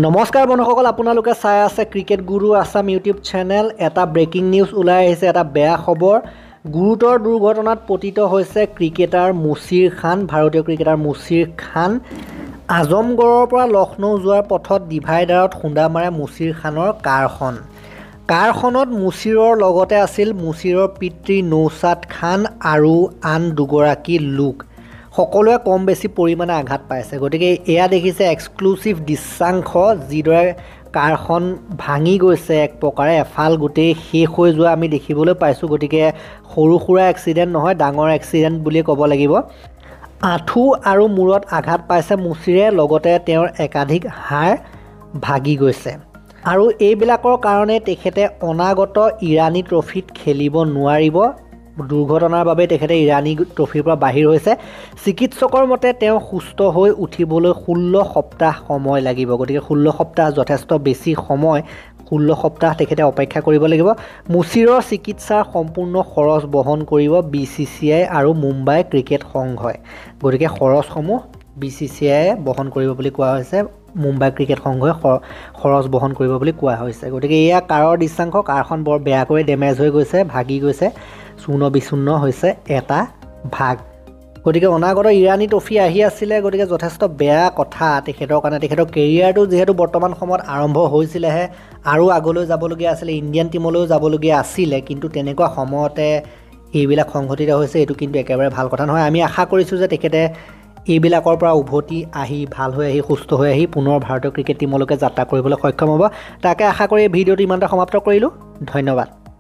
নমস্কাৰ বন্ধুসকল, আপোনালোকে চাই আছে ক্ৰিকেট গুৰু আছাম ইউটিউব চেনেল। এটা ব্ৰেকিং নিউজ ওলাই আহিছে, এটা বেয়া খবৰ। গুৰুতৰ দুৰ্ঘটনাত পতিত হৈছে ক্ৰিকেটাৰ মুছিৰ খান। ভাৰতীয় ক্ৰিকেটাৰ মুছিৰ খান আজমগড়ৰ পৰা লক্ষ্ণৌ যোৱাৰ পথত ডিভাইডাৰত খুন্দা মাৰে মুছিৰ খানৰ কাৰখন। কাৰখনত মুছিৰৰ লগতে আছিল মুছিৰৰ পিতৃ নৌচাদ খান আৰু আন দুগৰাকী লোক। সকলোৱে কম বেছি পৰিমাণে আঘাত পাইছে। গতিকে এয়া দেখিছে এক্সক্লুচিভ দৃশ্যাংশ, যিদৰে কাৰখন ভাঙি গৈছে এক প্ৰকাৰে, এফাল গোটেই শেষ হৈ যোৱা আমি দেখিবলৈ পাইছোঁ। গতিকে সৰু সুৰা এক্সিডেণ্ট নহয়, ডাঙৰ এক্সিডেণ্ট বুলিয়ে ক'ব লাগিব। আঁঠু আৰু মূৰত আঘাত পাইছে মুছিৰে, লগতে তেওঁৰ একাধিক হাড় ভাগি গৈছে। আৰু এইবিলাকৰ কাৰণে তেখেতে অনাগত ইৰাণী ট্ৰফিত খেলিব নোৱাৰিব। দুৰ্ঘটনাৰ বাবে তেখেতে ইৰাণী ট্ৰফিৰ পৰা বাহিৰ হৈছে। চিকিৎসকৰ মতে তেওঁ সুস্থ হৈ উঠিবলৈ 16 সপ্তাহ সময় লাগিব। গতিকে 16 সপ্তাহ যথেষ্ট বেছি সময়। 16 সপ্তাহ তেখেতে অপেক্ষা কৰিব লাগিব। মুছিৰৰ চিকিৎসাৰ সম্পূৰ্ণ খৰচ বহন কৰিব BCCI আৰু মুম্বাই ক্ৰিকেট সংঘই। গতিকে খৰচসমূহ BCCI বহন কৰিব বুলি কোৱা হৈছে, মুম্বাই ক্ৰিকেট সংঘই খৰচ বহন কৰিব বুলি কোৱা হৈছে। গতিকে এয়া কাৰৰ দৃশ্যাংশ। কাৰখন বৰ বেয়াকৈ ডেমেজ হৈ গৈছে, ভাগি গৈছে, চূৰ্ণ বিচূৰ্ণ হৈছে এটা ভাগ। গতিকে অনাগত ইৰাণী ট্ৰফি আহি আছিলে, গতিকে যথেষ্ট বেয়া কথা তেখেতৰ কাৰণে। তেখেতৰ কেৰিয়াৰটো যিহেতু বৰ্তমান সময়ত আৰম্ভ হৈছিলেহে, আৰু আগলৈ যাবলগীয়া আছিলে, ইণ্ডিয়ান টীমলৈও যাবলগীয়া আছিলে, কিন্তু তেনেকুৱা সময়তে এইবিলাক সংঘটিত হৈছে। এইটো কিন্তু একেবাৰে ভাল কথা নহয়। আমি আশা কৰিছোঁ যে তেখেতে এইবিলাকৰ পৰা উভতি আহি, ভাল হৈ আহি, সুস্থ হৈ আহি পুনৰ ভাৰতীয় ক্ৰিকেট টীমলৈকে যাত্ৰা কৰিবলৈ সক্ষম হ'ব। তাকে আশা কৰি এই ভিডিঅ'টো ইমানতে সমাপ্ত কৰিলোঁ। ধন্যবাদ।